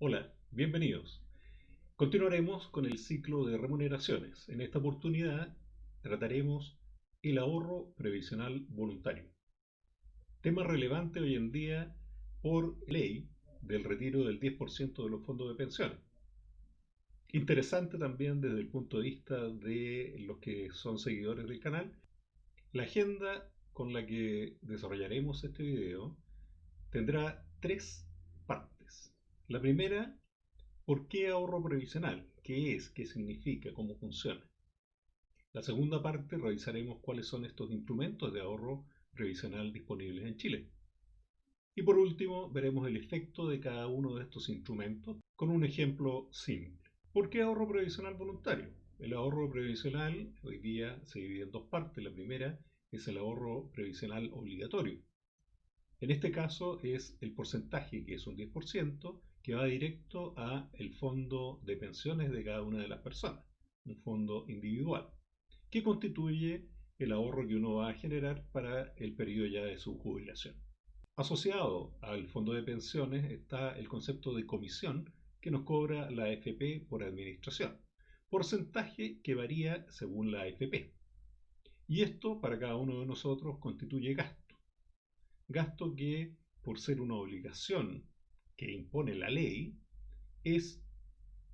Hola, bienvenidos. Continuaremos con el ciclo de remuneraciones. En esta oportunidad trataremos el ahorro previsional voluntario, tema relevante hoy en día por ley del retiro del 10% de los fondos de pensiones. Interesante también desde el punto de vista de los que son seguidores del canal. La agenda con la que desarrollaremos este video tendrá tres partes. La primera, ¿por qué ahorro previsional? ¿Qué es? ¿Qué significa? ¿Cómo funciona? La segunda parte revisaremos cuáles son estos instrumentos de ahorro previsional disponibles en Chile. Y por último, veremos el efecto de cada uno de estos instrumentos con un ejemplo simple. ¿Por qué ahorro previsional voluntario? El ahorro previsional hoy día se divide en dos partes. La primera es el ahorro previsional obligatorio. En este caso es el porcentaje, que es un 10%, que va directo a el fondo de pensiones de cada una de las personas, un fondo individual, que constituye el ahorro que uno va a generar para el periodo ya de su jubilación. Asociado al fondo de pensiones está el concepto de comisión que nos cobra la AFP por administración, porcentaje que varía según la AFP. Y esto para cada uno de nosotros constituye gasto que, por ser una obligación que impone la ley, es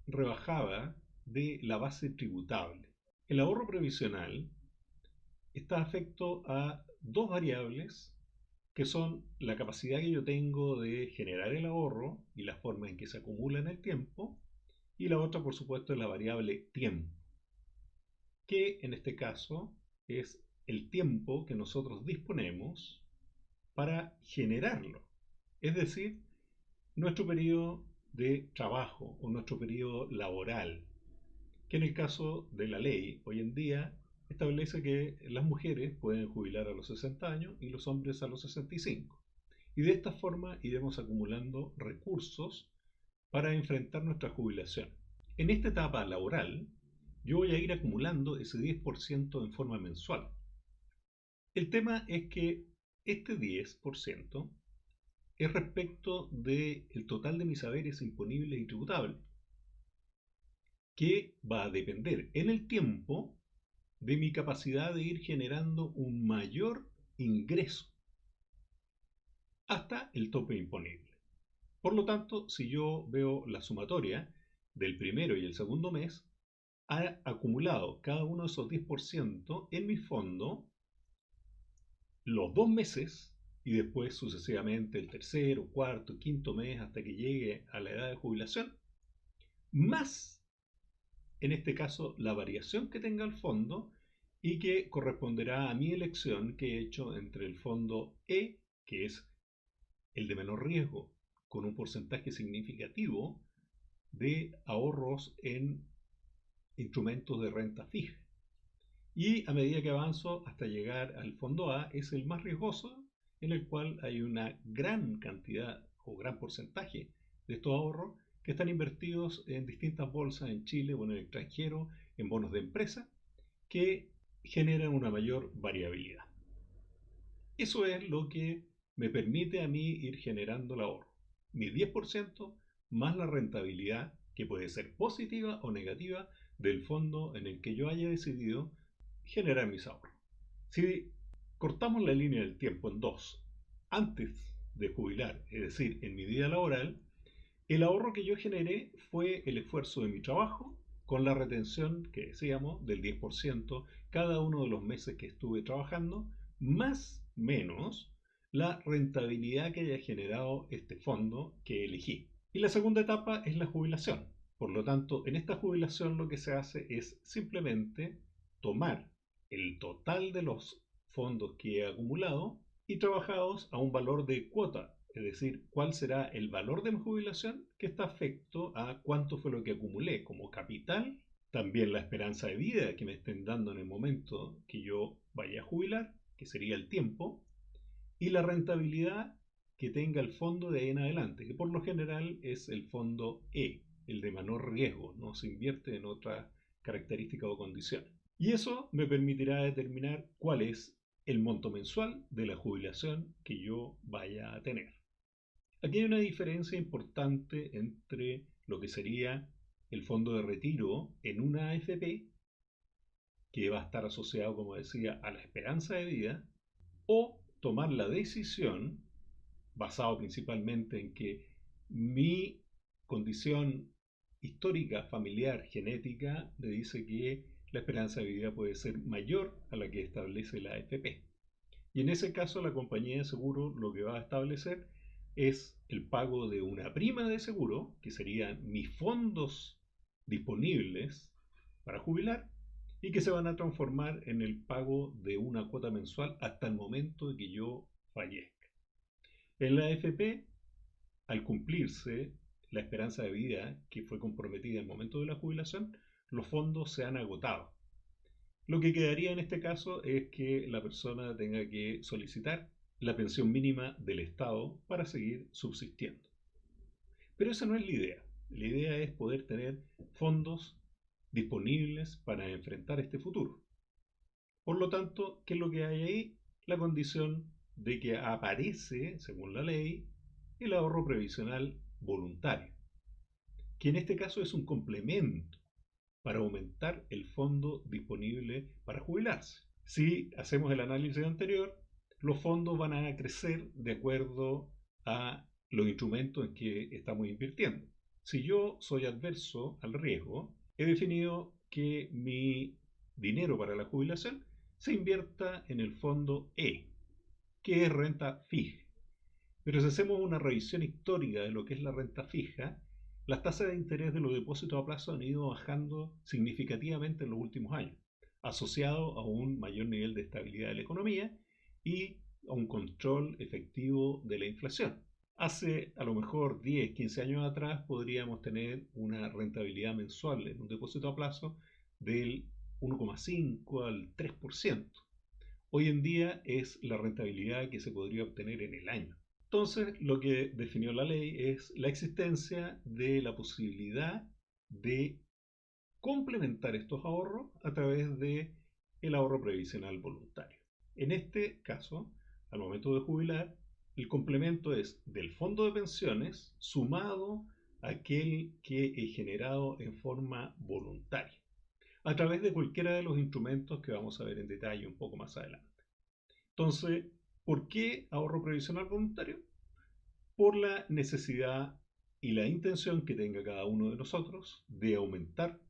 rebajada de la base tributable. El ahorro previsional está afecto a dos variables que son la capacidad que yo tengo de generar el ahorro y la forma en que se acumula en el tiempo, y la otra, por supuesto, es la variable tiempo, que en este caso es el tiempo que nosotros disponemos para generarlo. Es decir, nuestro periodo de trabajo o nuestro periodo laboral, que en el caso de la ley hoy en día establece que las mujeres pueden jubilar a los 60 años y los hombres a los 65. Y de esta forma iremos acumulando recursos para enfrentar nuestra jubilación. En esta etapa laboral, yo voy a ir acumulando ese 10% en forma mensual. El tema es que este 10% es respecto del total de mis saberes imponibles y tributables, que va a depender en el tiempo de mi capacidad de ir generando un mayor ingreso hasta el tope imponible. Por lo tanto, si yo veo la sumatoria del primero y el segundo mes, ha acumulado cada uno de esos 10% en mi fondo los 2 meses y después sucesivamente el tercero, cuarto, quinto mes hasta que llegue a la edad de jubilación, más en este caso la variación que tenga el fondo y que corresponderá a mi elección que he hecho entre el fondo E, que es el de menor riesgo, con un porcentaje significativo de ahorros en instrumentos de renta fija. Y a medida que avanzo hasta llegar al fondo A, es el más riesgoso, en el cual hay una gran cantidad o gran porcentaje de estos ahorros que están invertidos en distintas bolsas en Chile o en el extranjero, en bonos de empresa, que generan una mayor variabilidad. Eso es lo que me permite a mí ir generando el ahorro. Mi 10% más la rentabilidad, que puede ser positiva o negativa, del fondo en el que yo haya decidido generar mis ahorros. Si cortamos la línea del tiempo en dos, antes de jubilar, es decir, en mi vida laboral, el ahorro que yo generé fue el esfuerzo de mi trabajo con la retención que decíamos del 10% cada uno de los meses que estuve trabajando, más menos la rentabilidad que haya generado este fondo que elegí. Y la segunda etapa es la jubilación. Por lo tanto, en esta jubilación lo que se hace es simplemente tomar el total de los fondos que he acumulado y trabajados a un valor de cuota, es decir, cuál será el valor de mi jubilación que está afecto a cuánto fue lo que acumulé como capital, también la esperanza de vida que me estén dando en el momento que yo vaya a jubilar, que sería el tiempo, y la rentabilidad que tenga el fondo de ahí en adelante, que por lo general es el fondo E, el de menor riesgo, no se invierte en otra característica o condición. Y eso me permitirá determinar cuál es el monto mensual de la jubilación que yo vaya a tener. Aquí hay una diferencia importante entre lo que sería el fondo de retiro en una AFP, que va a estar asociado, como decía, a la esperanza de vida, o tomar la decisión, basado principalmente en que mi condición histórica, familiar, genética, me dice que la esperanza de vida puede ser mayor a la que establece la AFP. Y en ese caso la compañía de seguro lo que va a establecer es el pago de una prima de seguro, que serían mis fondos disponibles para jubilar, y que se van a transformar en el pago de una cuota mensual hasta el momento de que yo fallezca. En la AFP, al cumplirse la esperanza de vida que fue comprometida al momento de la jubilación, los fondos se han agotado. Lo que quedaría en este caso es que la persona tenga que solicitar la pensión mínima del Estado para seguir subsistiendo. Pero esa no es la idea. La idea es poder tener fondos disponibles para enfrentar este futuro. Por lo tanto, ¿qué es lo que hay ahí? La condición de que aparece, según la ley, el ahorro previsional voluntario, que en este caso es un complemento para aumentar el fondo disponible para jubilarse. Si hacemos el análisis anterior, los fondos van a crecer de acuerdo a los instrumentos en que estamos invirtiendo. Si yo soy adverso al riesgo, he definido que mi dinero para la jubilación se invierta en el fondo E, que es renta fija. Pero si hacemos una revisión histórica de lo que es la renta fija, las tasas de interés de los depósitos a plazo han ido bajando significativamente en los últimos años, asociado a un mayor nivel de estabilidad de la economía y a un control efectivo de la inflación. Hace a lo mejor 10, 15 años atrás podríamos tener una rentabilidad mensual en un depósito a plazo del 1,5 al 3%. Hoy en día es la rentabilidad que se podría obtener en el año. Entonces, lo que definió la ley es la existencia de la posibilidad de complementar estos ahorros a través de el ahorro previsional voluntario. En este caso, al momento de jubilar, el complemento es del fondo de pensiones sumado a aquel que he generado en forma voluntaria, a través de cualquiera de los instrumentos que vamos a ver en detalle un poco más adelante. Entonces, ¿por qué ahorro previsional voluntario? Por la necesidad y la intención que tenga cada uno de nosotros de aumentar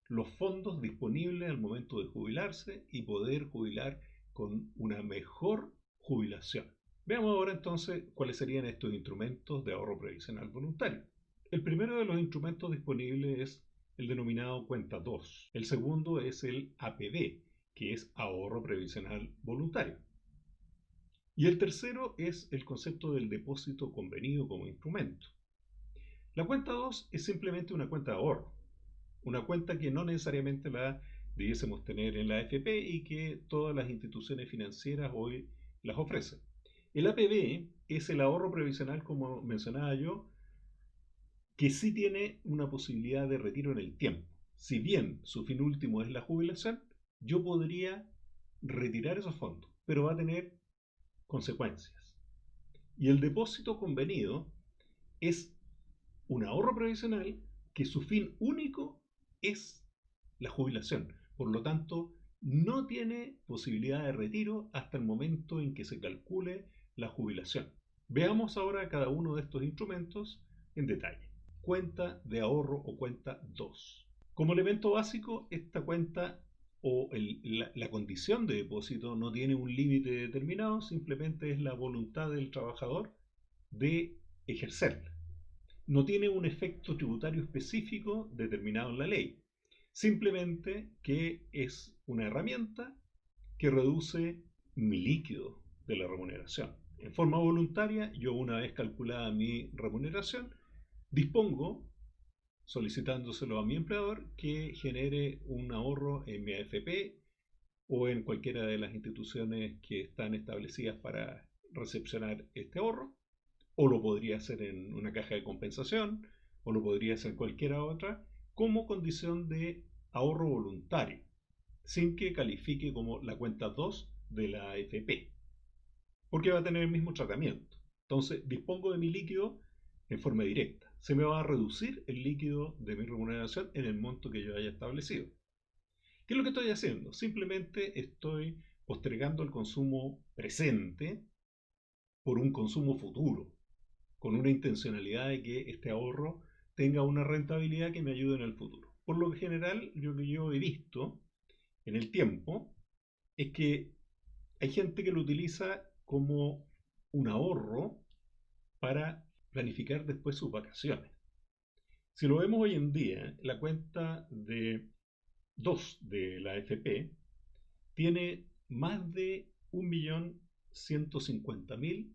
los fondos disponibles al momento de jubilarse y poder jubilar con una mejor jubilación. Veamos ahora entonces cuáles serían estos instrumentos de ahorro previsional voluntario. El primero de los instrumentos disponibles es el denominado cuenta 2. El segundo es el APB, que es ahorro previsional voluntario. Y el tercero es el concepto del depósito convenido como instrumento. La cuenta 2 es simplemente una cuenta de ahorro, una cuenta que no necesariamente la debiésemos tener en la AFP y que todas las instituciones financieras hoy las ofrecen. El APB es el ahorro previsional, como mencionaba yo, que sí tiene una posibilidad de retiro en el tiempo. Si bien su fin último es la jubilación, yo podría retirar esos fondos, pero va a tener consecuencias. Y el depósito convenido es un ahorro previsional que su fin único es la jubilación. Por lo tanto, no tiene posibilidad de retiro hasta el momento en que se calcule la jubilación. Veamos ahora cada uno de estos instrumentos en detalle. Cuenta de ahorro o cuenta 2. Como elemento básico, esta cuenta o la condición de depósito no tiene un límite determinado, simplemente es la voluntad del trabajador de ejercerla. No tiene un efecto tributario específico determinado en la ley, simplemente que es una herramienta que reduce mi líquido de la remuneración. En forma voluntaria, yo una vez calculada mi remuneración, dispongo, solicitándoselo a mi empleador, que genere un ahorro en mi AFP o en cualquiera de las instituciones que están establecidas para recepcionar este ahorro, o lo podría hacer en una caja de compensación, o lo podría hacer en cualquiera otra, como condición de ahorro voluntario, sin que califique como la cuenta 2 de la AFP, porque va a tener el mismo tratamiento. Entonces, dispongo de mi líquido en forma directa. Se me va a reducir el líquido de mi remuneración en el monto que yo haya establecido. ¿Qué es lo que estoy haciendo? Simplemente estoy postergando el consumo presente por un consumo futuro, con una intencionalidad de que este ahorro tenga una rentabilidad que me ayude en el futuro. Por lo general, lo que yo he visto en el tiempo es que hay gente que lo utiliza como un ahorro para planificar después sus vacaciones. Si lo vemos hoy en día, la cuenta de 2 de la AFP tiene más de 1.150.000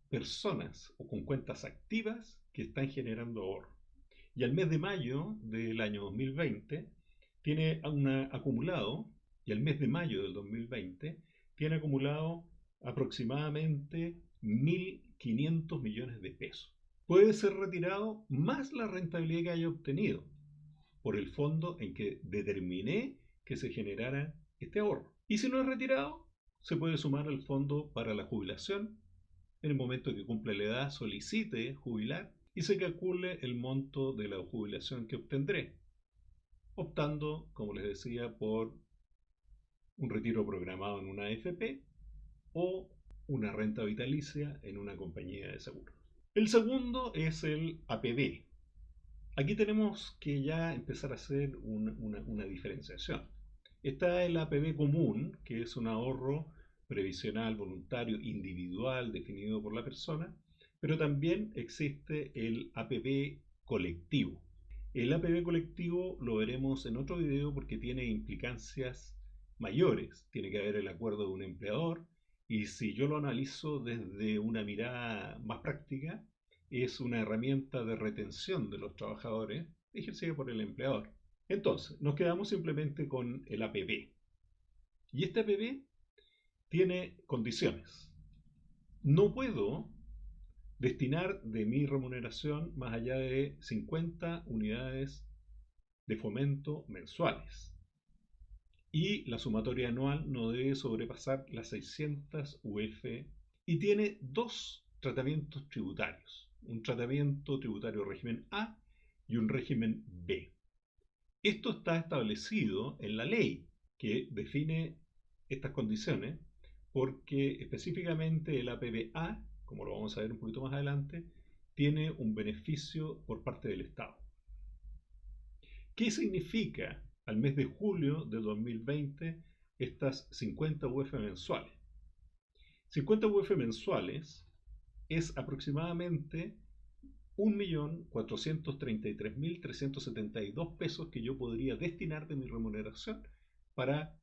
personas o con cuentas activas que están generando ahorro. Y al mes de mayo del año 2020 tiene acumulado, y al mes de mayo del 2020 tiene acumulado aproximadamente 1.500 millones de pesos. Puede ser retirado más la rentabilidad que haya obtenido por el fondo en que determiné que se generara este ahorro. Y si no es retirado, se puede sumar al fondo para la jubilación. En el momento que cumple la edad, solicite jubilar y se calcule el monto de la jubilación que obtendré, optando, como les decía, por un retiro programado en una AFP o una renta vitalicia en una compañía de seguros. El segundo es el APB. Aquí tenemos que ya empezar a hacer una diferenciación. Está el APB común, que es un ahorro previsional voluntario individual definido por la persona, pero también existe el APB colectivo. El APB colectivo lo veremos en otro video porque tiene implicancias mayores. Tiene que haber el acuerdo de un empleador y si yo lo analizo desde una mirada más práctica, es una herramienta de retención de los trabajadores ejercida por el empleador. Entonces, nos quedamos simplemente con el APB. Y este APB tiene condiciones. No puedo destinar de mi remuneración más allá de 50 unidades de fomento mensuales. Y la sumatoria anual no debe sobrepasar las 600 UF y tiene dos tratamientos tributarios. Un tratamiento tributario régimen A y un régimen B. Esto está establecido en la ley que define estas condiciones porque específicamente el APB-A, como lo vamos a ver un poquito más adelante, tiene un beneficio por parte del Estado. ¿Qué significa al mes de julio de 2020 estas 50 UF mensuales? 50 UF mensuales es aproximadamente 1.433.372 pesos que yo podría destinar de mi remuneración para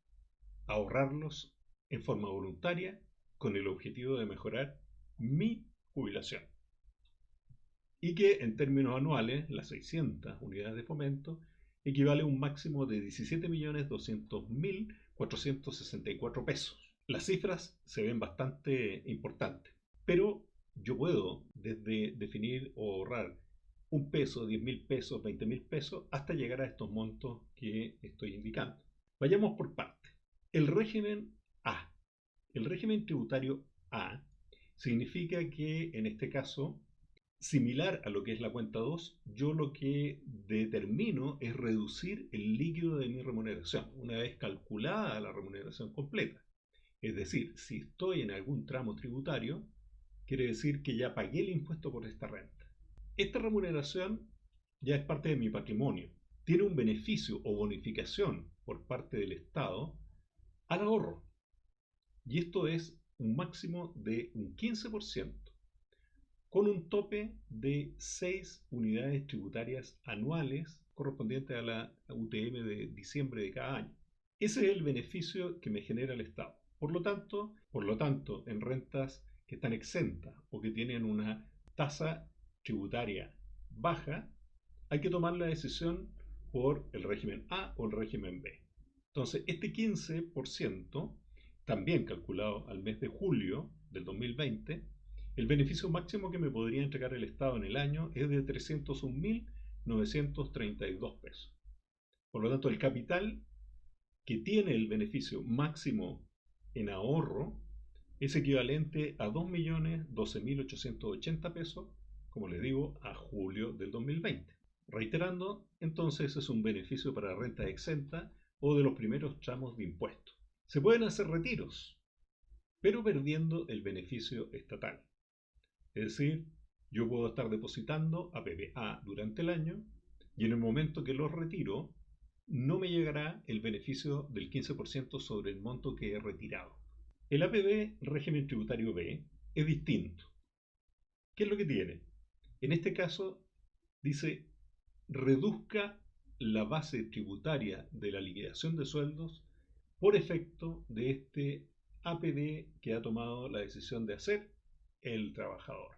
ahorrarlos en forma voluntaria con el objetivo de mejorar mi jubilación. Y que en términos anuales, las 600 unidades de fomento equivale a un máximo de 17.200.464 pesos. Las cifras se ven bastante importantes, pero yo puedo desde definir o ahorrar un peso, 10.000 pesos, 20.000 pesos, hasta llegar a estos montos que estoy indicando. Vayamos por partes. El régimen A. El régimen tributario A significa que en este caso, similar a lo que es la cuenta 2, yo lo que determino es reducir el líquido de mi remuneración una vez calculada la remuneración completa. Es decir, si estoy en algún tramo tributario, quiere decir que ya pagué el impuesto por esta renta. Esta remuneración ya es parte de mi patrimonio. Tiene un beneficio o bonificación por parte del Estado al ahorro. Y esto es un máximo de un 15%, con un tope de 6 unidades tributarias anuales correspondientes a la UTM de diciembre de cada año. Ese es el beneficio que me genera el Estado. Por lo tanto, en rentas que están exentas o que tienen una tasa tributaria baja, hay que tomar la decisión por el régimen A o el régimen B. Entonces, este 15%, también calculado al mes de julio del 2020, el beneficio máximo que me podría entregar el Estado en el año es de 301.932 pesos. Por lo tanto, el capital que tiene el beneficio máximo en ahorro es equivalente a 2.012.880 pesos, como les digo, a julio del 2020. Reiterando, entonces es un beneficio para renta exenta o de los primeros tramos de impuestos. Se pueden hacer retiros, pero perdiendo el beneficio estatal. Es decir, yo puedo estar depositando a PPA durante el año y en el momento que lo retiro, no me llegará el beneficio del 15% sobre el monto que he retirado. El APB, régimen tributario B, es distinto. ¿Qué es lo que tiene? En este caso, dice, reduzca la base tributaria de la liquidación de sueldos por efecto de este APB que ha tomado la decisión de hacer el trabajador.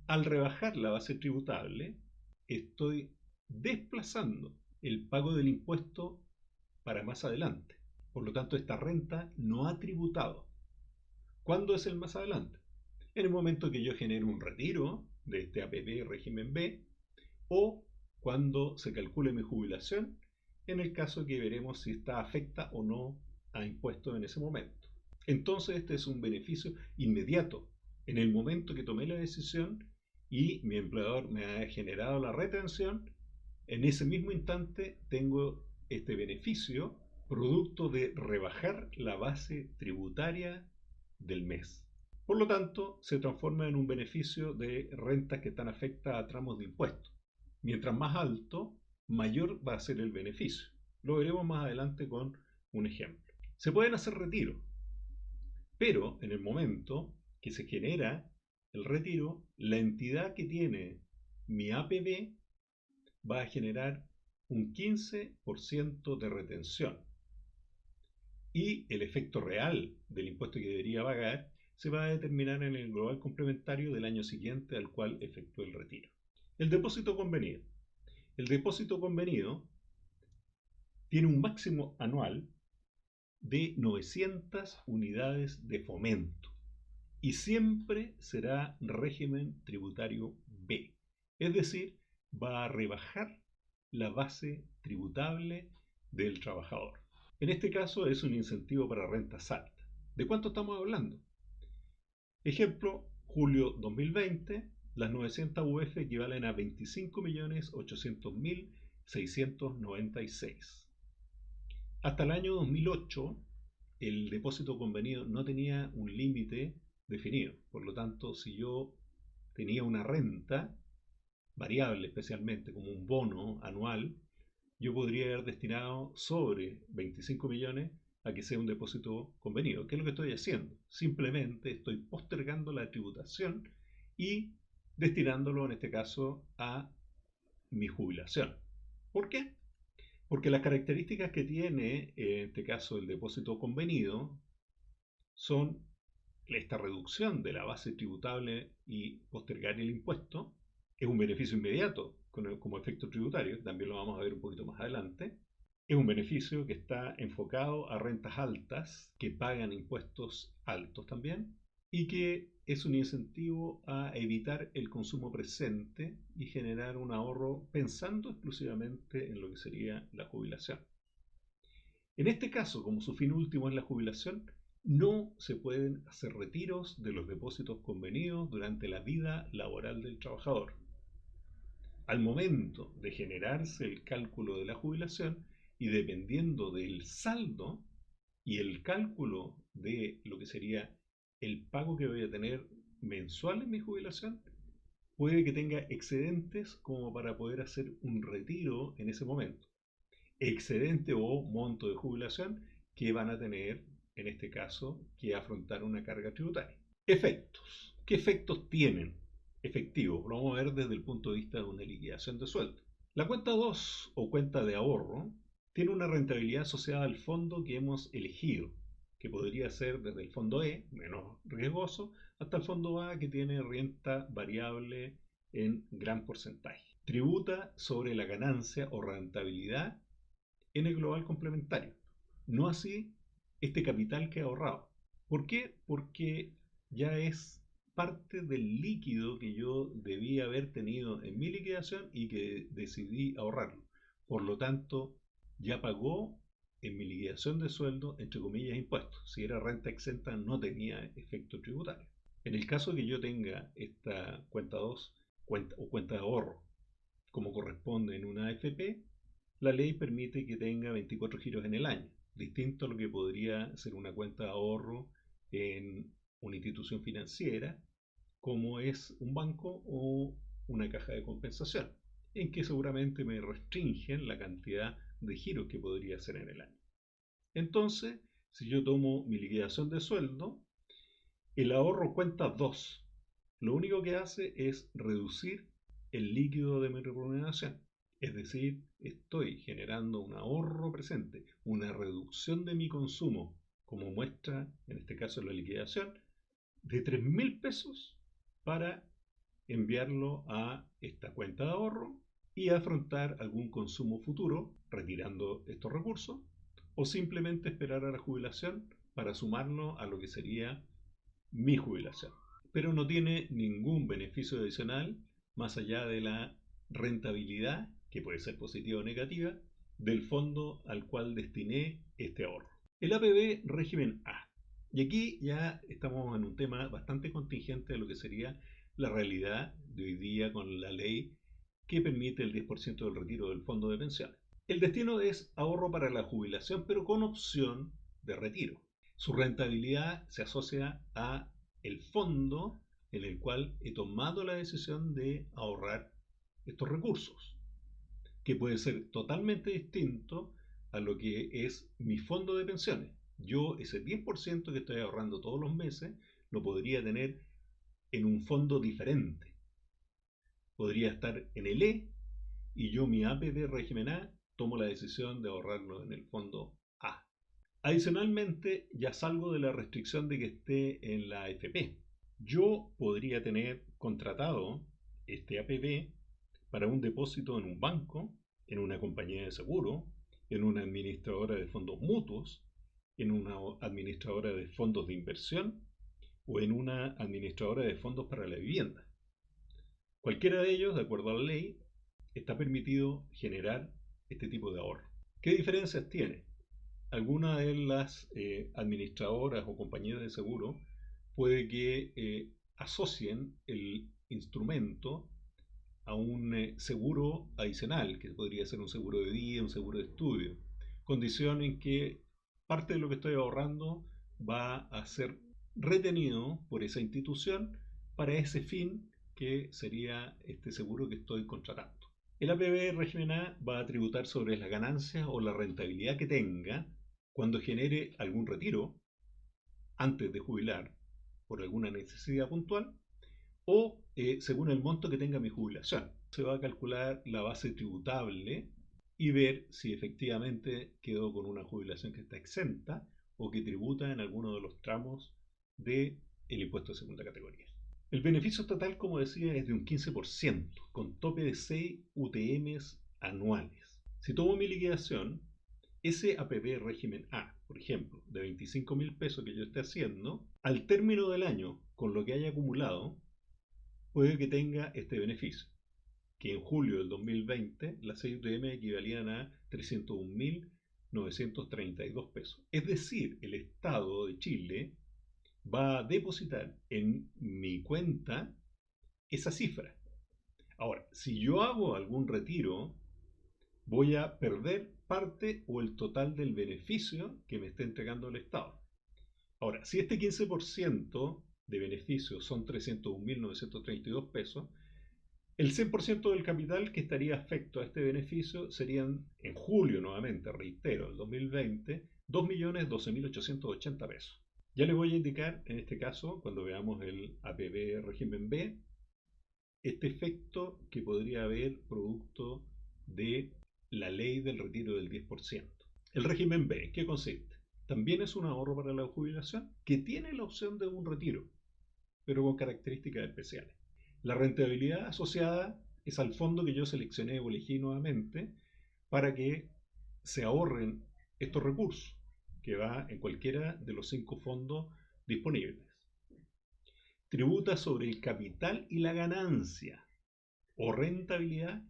Al rebajar la base tributable, estoy desplazando el pago del impuesto para más adelante. Por lo tanto, esta renta no ha tributado. ¿Cuándo es el más adelante? En el momento que yo genere un retiro de este APB régimen B o cuando se calcule mi jubilación, en el caso que veremos si está afecta o no a impuestos en ese momento. Entonces este es un beneficio inmediato. En el momento que tomé la decisión y mi empleador me ha generado la retención, en ese mismo instante tengo este beneficio producto de rebajar la base tributaria del mes. Por lo tanto, se transforma en un beneficio de rentas que están afectadas a tramos de impuestos. Mientras más alto, mayor va a ser el beneficio. Lo veremos más adelante con un ejemplo. Se pueden hacer retiros, pero en el momento que se genera el retiro, la entidad que tiene mi APB va a generar un 15% de retención y el efecto real del impuesto que debería pagar se va a determinar en el global complementario del año siguiente al cual efectuó el retiro. El depósito convenido. El depósito convenido tiene un máximo anual de 900 unidades de fomento y siempre será régimen tributario B, es decir, va a rebajar la base tributable del trabajador. En este caso es un incentivo para rentas altas. ¿De cuánto estamos hablando? Ejemplo, julio 2020, las 900 UF equivalen a 25.800.696. Hasta el año 2008, el depósito convenido no tenía un límite definido. Por lo tanto, si yo tenía una renta variable, especialmente como un bono anual, yo podría haber destinado sobre 25 millones a que sea un depósito convenido. ¿Qué es lo que estoy haciendo? Simplemente estoy postergando la tributación y destinándolo, en este caso, a mi jubilación. ¿Por qué? Porque las características que tiene, en este caso, el depósito convenido son esta reducción de la base tributable y postergar el impuesto. Es un beneficio inmediato como efecto tributario, también lo vamos a ver un poquito más adelante. Es un beneficio que está enfocado a rentas altas, que pagan impuestos altos también, y que es un incentivo a evitar el consumo presente y generar un ahorro pensando exclusivamente en lo que sería la jubilación. En este caso, como su fin último es la jubilación, no se pueden hacer retiros de los depósitos convenidos durante la vida laboral del trabajador. Al momento de generarse el cálculo de la jubilación y dependiendo del saldo y el cálculo de lo que sería el pago que voy a tener mensual en mi jubilación, puede que tenga excedentes como para poder hacer un retiro en ese momento. Excedente o monto de jubilación que van a tener, en este caso, que afrontar una carga tributaria. Efectos. ¿Qué efectos tienen? Efectivos. Lo vamos a ver desde el punto de vista de una liquidación de sueldo. La cuenta 2 o cuenta de ahorro tiene una rentabilidad asociada al fondo que hemos elegido, que podría ser desde el fondo E, menos riesgoso, hasta el fondo A, que tiene renta variable en gran porcentaje. Tributa sobre la ganancia o rentabilidad en el global complementario. No así este capital que he ahorrado. ¿Por qué? Porque ya es parte del líquido que yo debía haber tenido en mi liquidación y que decidí ahorrarlo. Por lo tanto, ya pagó en mi liquidación de sueldo, entre comillas, impuestos. Si era renta exenta, no tenía efecto tributario. En el caso que yo tenga esta cuenta 2 o cuenta de ahorro, como corresponde en una AFP, la ley permite que tenga 24 giros en el año, distinto a lo que podría ser una cuenta de ahorro en una institución financiera, como es un banco o una caja de compensación, en que seguramente me restringen la cantidad de giros que podría hacer en el año. Entonces, si yo tomo mi liquidación de sueldo, el ahorro cuenta 2. Lo único que hace es reducir el líquido de mi remuneración. Es decir, estoy generando un ahorro presente, una reducción de mi consumo, como muestra en este caso la liquidación, de 3.000 pesos para enviarlo a esta cuenta de ahorro y afrontar algún consumo futuro retirando estos recursos, o simplemente esperar a la jubilación para sumarlo a lo que sería mi jubilación. Pero no tiene ningún beneficio adicional más allá de la rentabilidad, que puede ser positiva o negativa, del fondo al cual destiné este ahorro. El APB régimen A. Y aquí ya estamos en un tema bastante contingente de lo que sería la realidad de hoy día con la ley que permite el 10% del retiro del fondo de pensiones. El destino es ahorro para la jubilación, pero con opción de retiro. Su rentabilidad se asocia a el fondo en el cual he tomado la decisión de ahorrar estos recursos, que puede ser totalmente distinto a lo que es mi fondo de pensiones. Yo ese 10% que estoy ahorrando todos los meses lo podría tener en un fondo diferente. Podría estar en el E y yo mi APB régimen A tomo la decisión de ahorrarlo en el fondo A. Adicionalmente, ya salgo de la restricción de que esté en la AFP. Yo podría tener contratado este APB para un depósito en un banco, en una compañía de seguro, en una administradora de fondos mutuos, en una administradora de fondos de inversión o en una administradora de fondos para la vivienda. Cualquiera de ellos, de acuerdo a la ley, está permitido generar este tipo de ahorro. ¿Qué diferencias tiene? Algunas de las administradoras o compañías de seguro puede que asocien el instrumento a un seguro adicional, que podría ser un seguro de vida, un seguro de estudio, condición en que parte de lo que estoy ahorrando va a ser retenido por esa institución para ese fin que sería este seguro que estoy contratando. El APB régimen A va a tributar sobre las ganancias o la rentabilidad que tenga cuando genere algún retiro antes de jubilar por alguna necesidad puntual o según el monto que tenga mi jubilación. Se va a calcular la base tributable y ver si efectivamente quedó con una jubilación que está exenta o que tributa en alguno de los tramos del impuesto de segunda categoría. El beneficio estatal, como decía, es de un 15%, con tope de 6 UTMs anuales. Si tomo mi liquidación, ese APB régimen A, por ejemplo, de 25.000 pesos que yo esté haciendo, al término del año, con lo que haya acumulado, puede que tenga este beneficio, que en julio del 2020 las 6 UTM equivalían a 301.932 pesos. Es decir, el Estado de Chile va a depositar en mi cuenta esa cifra. Ahora, si yo hago algún retiro, voy a perder parte o el total del beneficio que me está entregando el Estado. Ahora, si este 15% de beneficio son 301.932 pesos, el 100% del capital que estaría afecto a este beneficio serían, en julio nuevamente, reitero, el 2020, 2.012.880 pesos. Ya les voy a indicar, en este caso, cuando veamos el APB régimen B, este efecto que podría haber producto de la ley del retiro del 10%. El régimen B, ¿en qué consiste? También es un ahorro para la jubilación que tiene la opción de un retiro, pero con características especiales. La rentabilidad asociada es al fondo que yo seleccioné o elegí nuevamente para que se ahorren estos recursos, que va en cualquiera de los 5 fondos disponibles. Tributa sobre el capital y la ganancia o rentabilidad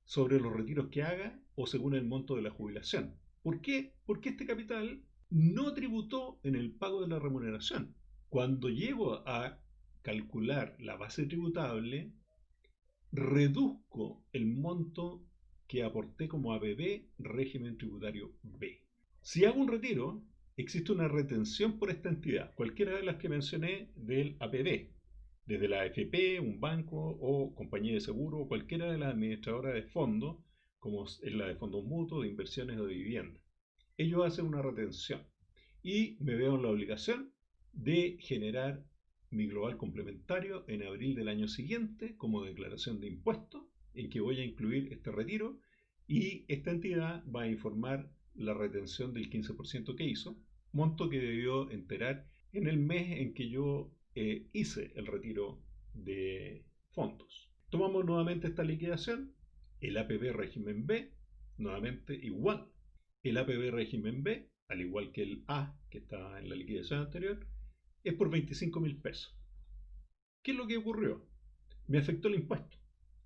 sobre los retiros que haga o según el monto de la jubilación. ¿Por qué? Porque este capital no tributó en el pago de la remuneración. Cuando llego a calcular la base tributable, reduzco el monto que aporté como APB régimen tributario B. Si hago un retiro, existe una retención por esta entidad, cualquiera de las que mencioné del APB, desde la AFP, un banco o compañía de seguro o cualquiera de las administradoras de fondos, como es la de fondos mutuos, de inversiones o de vivienda. Ellos hacen una retención y me veo en la obligación de generar mi global complementario en abril del año siguiente como declaración de impuestos en que voy a incluir este retiro y esta entidad va a informar la retención del 15% que hizo, monto que debió enterar en el mes en que yo hice el retiro de fondos. Tomamos nuevamente esta liquidación, el APB régimen B, nuevamente igual. El APB régimen B, al igual que el A que está en la liquidación anterior, es por 25.000 pesos. ¿Qué es lo que ocurrió? Me afectó el impuesto.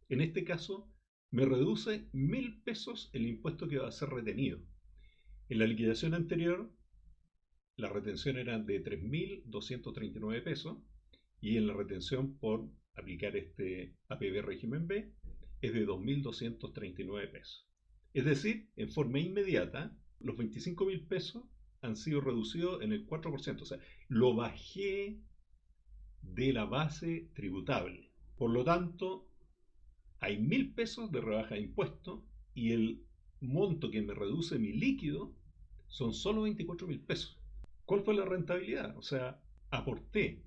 En este caso, me reduce 1.000 pesos el impuesto que va a ser retenido. En la liquidación anterior, la retención era de 3.239 pesos y en la retención por aplicar este APB régimen B es de 2.239 pesos. Es decir, en forma inmediata, los 25.000 pesos han sido reducidos en el 4%, o sea, lo bajé de la base tributable. Por lo tanto, hay 1.000 pesos de rebaja de impuesto y el monto que me reduce mi líquido son solo 24.000 pesos. ¿Cuál fue la rentabilidad? O sea, aporté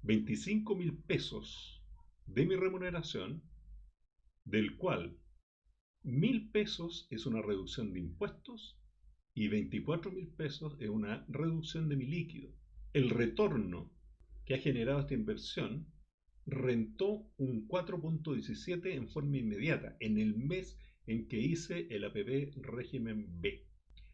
25.000 pesos de mi remuneración, del cual 1.000 pesos es una reducción de impuestos y 24.000 pesos es una reducción de mi líquido. El retorno que ha generado esta inversión rentó un 4.17 en forma inmediata en el mes en que hice el APB régimen B.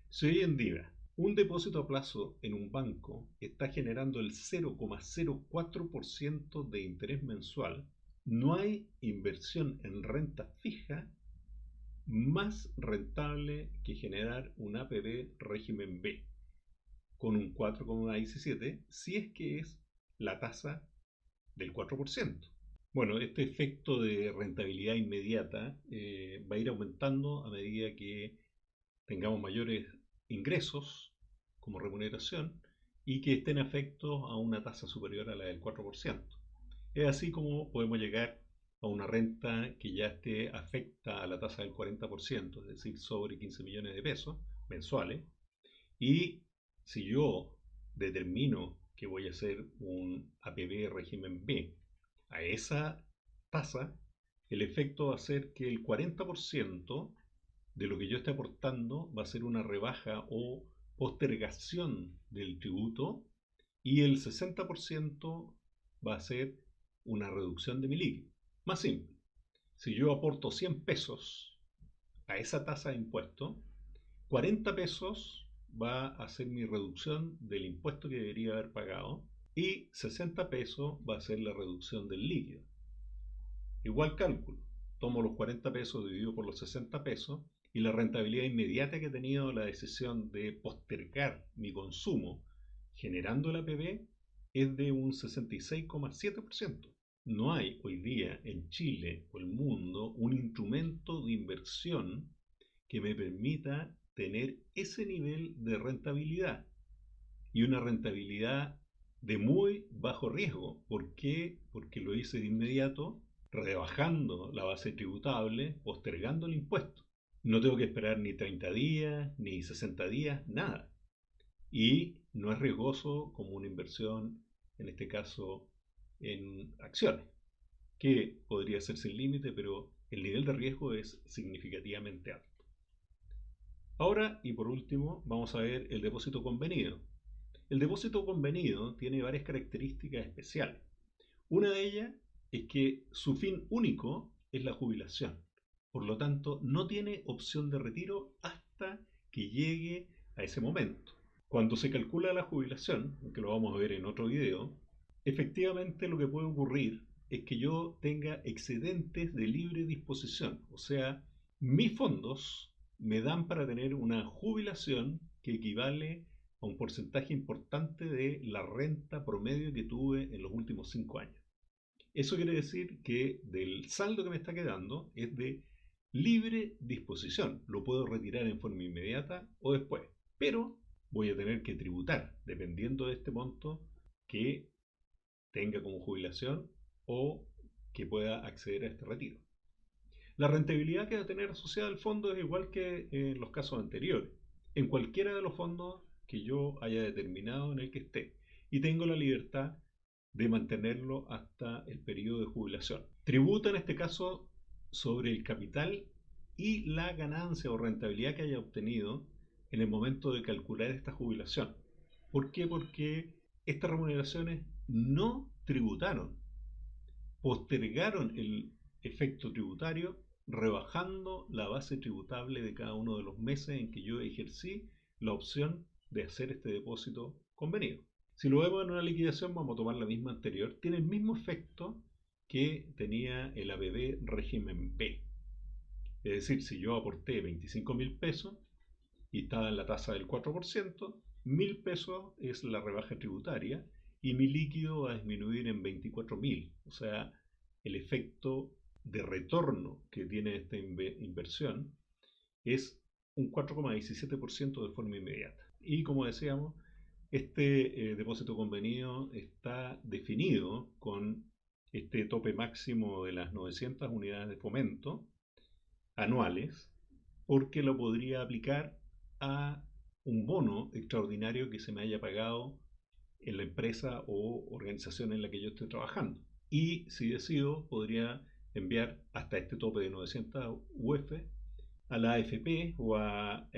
Si hoy en día un depósito a plazo en un banco está generando el 0,04% de interés mensual, no hay inversión en renta fija más rentable que generar un APB régimen B con un 4,17 si es que es la tasa del 4%. Bueno, este efecto de rentabilidad inmediata va a ir aumentando a medida que tengamos mayores ingresos como remuneración y que estén afectos a una tasa superior a la del 4%. Es así como podemos llegar a una renta que ya esté afecta a la tasa del 40%, es decir, sobre 15 millones de pesos mensuales. Y si yo determino que voy a hacer un APB régimen B a esa tasa, el efecto va a ser que el 40% de lo que yo esté aportando va a ser una rebaja o postergación del tributo y el 60% va a ser una reducción de mi líquido. Más simple, si yo aporto 100 pesos a esa tasa de impuesto, 40 pesos va a ser mi reducción del impuesto que debería haber pagado y 60 pesos va a ser la reducción del líquido. Igual cálculo, tomo los 40 pesos dividido por los 60 pesos y la rentabilidad inmediata que he tenido la decisión de postergar mi consumo generando el APB es de un 66,7%. No hay hoy día en Chile o el mundo un instrumento de inversión que me permita tener ese nivel de rentabilidad y una rentabilidad de muy bajo riesgo. ¿Por qué? Porque lo hice de inmediato, rebajando la base tributable, postergando el impuesto. No tengo que esperar ni 30 días, ni 60 días, nada. Y no es riesgoso como una inversión, en este caso, en acciones, que podría ser sin límite, pero el nivel de riesgo es significativamente alto. Ahora, y por último, vamos a ver el depósito convenido. El depósito convenido tiene varias características especiales. Una de ellas es que su fin único es la jubilación. Por lo tanto, no tiene opción de retiro hasta que llegue a ese momento. Cuando se calcula la jubilación, que lo vamos a ver en otro video, efectivamente lo que puede ocurrir es que yo tenga excedentes de libre disposición. O sea, mis fondos me dan para tener una jubilación que equivale a un porcentaje importante de la renta promedio que tuve en los últimos 5 años. Eso quiere decir que del saldo que me está quedando es de libre disposición. Lo puedo retirar en forma inmediata o después. Pero voy a tener que tributar, dependiendo de este monto que tenga como jubilación o que pueda acceder a este retiro. La rentabilidad que va a tener asociada al fondo es igual que en los casos anteriores, en cualquiera de los fondos que yo haya determinado en el que esté, y tengo la libertad de mantenerlo hasta el periodo de jubilación. Tributa en este caso sobre el capital y la ganancia o rentabilidad que haya obtenido en el momento de calcular esta jubilación. ¿Por qué? Porque estas remuneraciones no tributaron, postergaron el efecto tributario rebajando la base tributable de cada uno de los meses en que yo ejercí la opción de hacer este depósito convenido. Si lo vemos en una liquidación, vamos a tomar la misma anterior, tiene el mismo efecto que tenía el APB régimen B. Es decir, si yo aporté 25.000 pesos y estaba en la tasa del 4%, 1.000 pesos es la rebaja tributaria y mi líquido va a disminuir en 24.000. O sea, el efecto de retorno que tiene esta inversión es un 4,17% de forma inmediata. Y como decíamos, este depósito convenido está definido con este tope máximo de las 900 unidades de fomento anuales, porque lo podría aplicar a un bono extraordinario que se me haya pagado en la empresa o organización en la que yo estoy trabajando. Y si decido, podría enviar hasta este tope de 900 UF a la AFP o a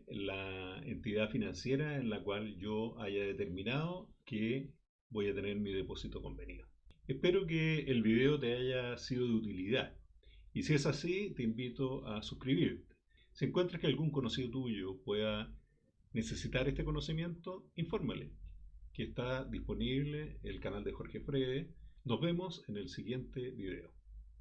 la entidad financiera en la cual yo haya determinado que voy a tener mi depósito convenido. Espero que el video te haya sido de utilidad y si es así, te invito a suscribirte. Si encuentras que algún conocido tuyo pueda necesitar este conocimiento, infórmale que está disponible el canal de Jorge Frede. Nos vemos en el siguiente video.